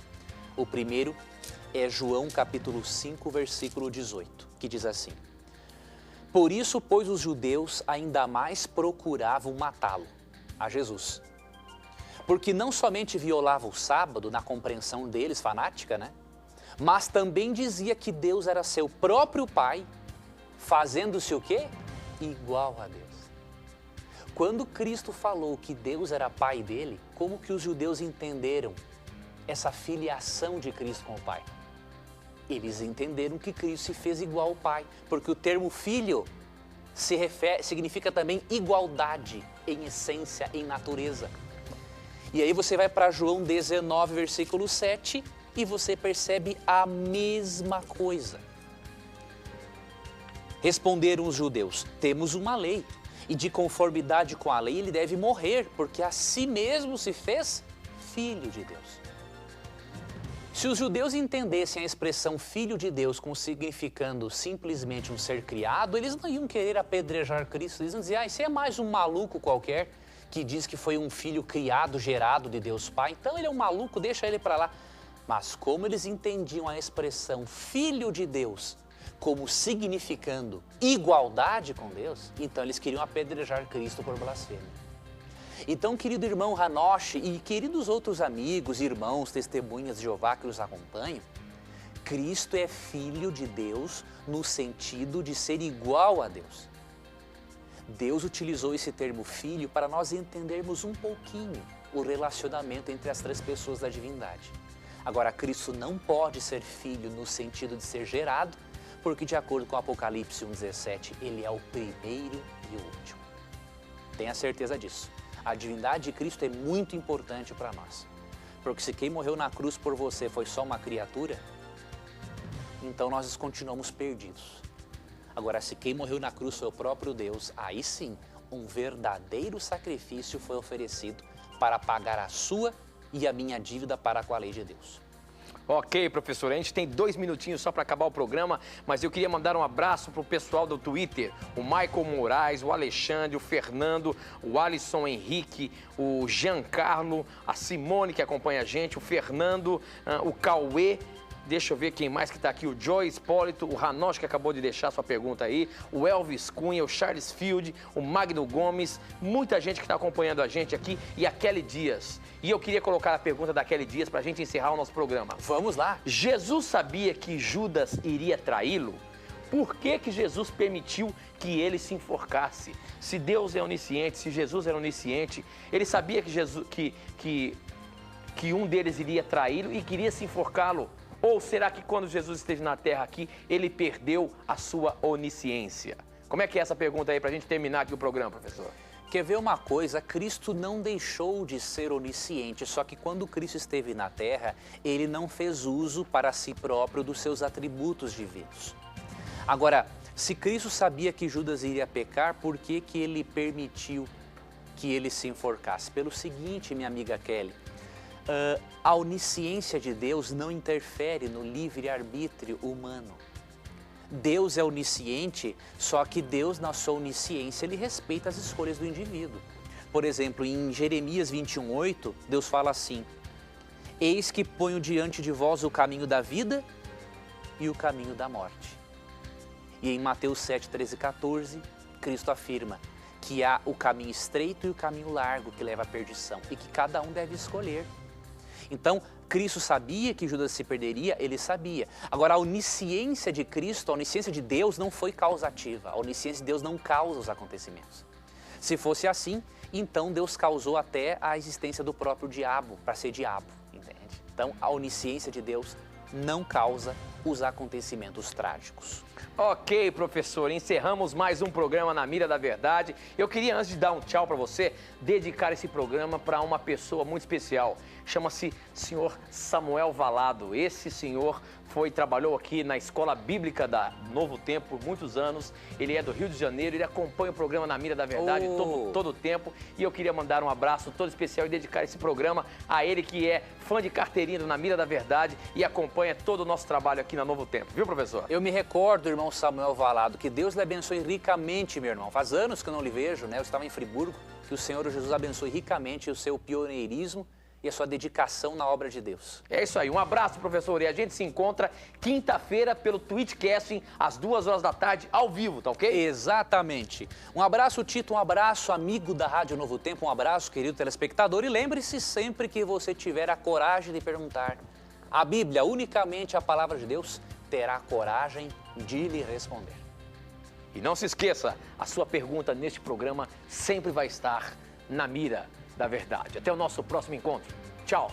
[SPEAKER 2] O primeiro é João capítulo 5, versículo 18, que diz assim: por isso, pois, os judeus ainda mais procuravam matá-lo, a Jesus. Porque não somente violava o sábado, na compreensão deles, fanática, né? Mas também dizia que Deus era seu próprio pai, fazendo-se o quê? Igual a Deus. Quando Cristo falou que Deus era pai dele, como que os judeus entenderam essa filiação de Cristo com o pai? Eles entenderam que Cristo se fez igual ao pai, porque o termo filho significa também igualdade em essência, em natureza. E aí você vai para João 19, versículo 7, e você percebe a mesma coisa. Responderam os judeus, temos uma lei, e de conformidade com a lei ele deve morrer, porque a si mesmo se fez Filho de Deus. Se os judeus entendessem a expressão Filho de Deus como significando simplesmente um ser criado, eles não iam querer apedrejar Cristo, eles iam dizer, esse é mais um maluco qualquer, que diz que foi um filho criado, gerado de Deus Pai, então ele é um maluco, deixa ele para lá. Mas como eles entendiam a expressão Filho de Deus como significando igualdade com Deus, então eles queriam apedrejar Cristo por blasfêmia. Então, querido irmão Hanoshi e queridos outros amigos, irmãos, testemunhas de Jeová que nos acompanham, Cristo é Filho de Deus no sentido de ser igual a Deus. Deus utilizou esse termo filho para nós entendermos um pouquinho o relacionamento entre as três pessoas da divindade. Agora, Cristo não pode ser filho no sentido de ser gerado, porque de acordo com Apocalipse 1,17, ele é o primeiro e o último. Tenha certeza disso. A divindade de Cristo é muito importante para nós. Porque se quem morreu na cruz por você foi só uma criatura, então nós continuamos perdidos. Agora, se quem morreu na cruz foi o próprio Deus, aí sim, um verdadeiro sacrifício foi oferecido para pagar a sua e a minha dívida para com a lei de Deus.
[SPEAKER 1] Ok, professor, a gente tem 2 minutinhos só para acabar o programa, mas eu queria mandar um abraço para o pessoal do Twitter, o Michael Moraes, o Alexandre, o Fernando, o Alisson Henrique, o Giancarlo, a Simone que acompanha a gente, o Fernando, o Cauê. Deixa eu ver quem mais que está aqui, o Joy Espólito, o Hanoshi que acabou de deixar sua pergunta aí, o Elvis Cunha, o Charles Field, o Magno Gomes, muita gente que está acompanhando a gente aqui e a Kelly Dias. E eu queria colocar a pergunta da Kelly Dias para a gente encerrar o nosso programa.
[SPEAKER 2] Vamos lá.
[SPEAKER 1] Jesus sabia que Judas iria traí-lo? Por que que Jesus permitiu que ele se enforcasse? Se Deus é onisciente, se Jesus era onisciente, ele sabia que um deles iria traí-lo e queria se enforcá-lo. Ou será que quando Jesus esteve na terra aqui, ele perdeu a sua onisciência? Como é que é essa pergunta aí para a gente terminar aqui o programa, professor?
[SPEAKER 2] Quer ver uma coisa? Cristo não deixou de ser onisciente, só que quando Cristo esteve na terra, ele não fez uso para si próprio dos seus atributos divinos. Agora, se Cristo sabia que Judas iria pecar, por que que ele permitiu que ele se enforcasse? Pelo seguinte, minha amiga Kelly, a onisciência de Deus não interfere no livre-arbítrio humano. Deus é onisciente, só que Deus, na sua onisciência, ele respeita as escolhas do indivíduo. Por exemplo, em Jeremias 21:8, Deus fala assim: eis que ponho diante de vós o caminho da vida e o caminho da morte. E em Mateus 7:13-14, Cristo afirma que há o caminho estreito e o caminho largo que leva à perdição e que cada um deve escolher. Então, Cristo sabia que Judas se perderia, ele sabia. Agora, a onisciência de Cristo, a onisciência de Deus não foi causativa. A onisciência de Deus não causa os acontecimentos. Se fosse assim, então Deus causou até a existência do próprio diabo, para ser diabo, entende? Então, a onisciência de Deus não causa os acontecimentos trágicos.
[SPEAKER 1] Ok, professor, encerramos mais um programa na Mira da Verdade. Eu queria, antes de dar um tchau para você, dedicar esse programa para uma pessoa muito especial. Chama-se senhor Samuel Valado. Esse senhor trabalhou aqui na Escola Bíblica da Novo Tempo por muitos anos. Ele é do Rio de Janeiro, ele acompanha o programa na Mira da Verdade todo o tempo. E eu queria mandar um abraço todo especial e dedicar esse programa a ele que é fã de carteirinha do Na Mira da Verdade e acompanha todo o nosso trabalho aqui na Novo Tempo. Viu, professor?
[SPEAKER 2] Eu me recordo, irmão Samuel Valado, que Deus lhe abençoe ricamente, meu irmão. Faz anos que eu não lhe vejo, né? Eu estava em Friburgo. Que o Senhor Jesus abençoe ricamente o seu pioneirismo e a sua dedicação na obra de Deus.
[SPEAKER 1] É isso aí, um abraço, professor, e a gente se encontra quinta-feira pelo Twitchcasting, às 2h da tarde, ao vivo, tá ok?
[SPEAKER 2] Exatamente. Um abraço, Tito, um abraço, amigo da Rádio Novo Tempo, um abraço, querido telespectador, e lembre-se sempre que você tiver a coragem de perguntar, a Bíblia, unicamente a palavra de Deus, terá coragem de lhe responder.
[SPEAKER 1] E não se esqueça, a sua pergunta neste programa sempre vai estar na mira da verdade. Até o nosso próximo encontro. Tchau!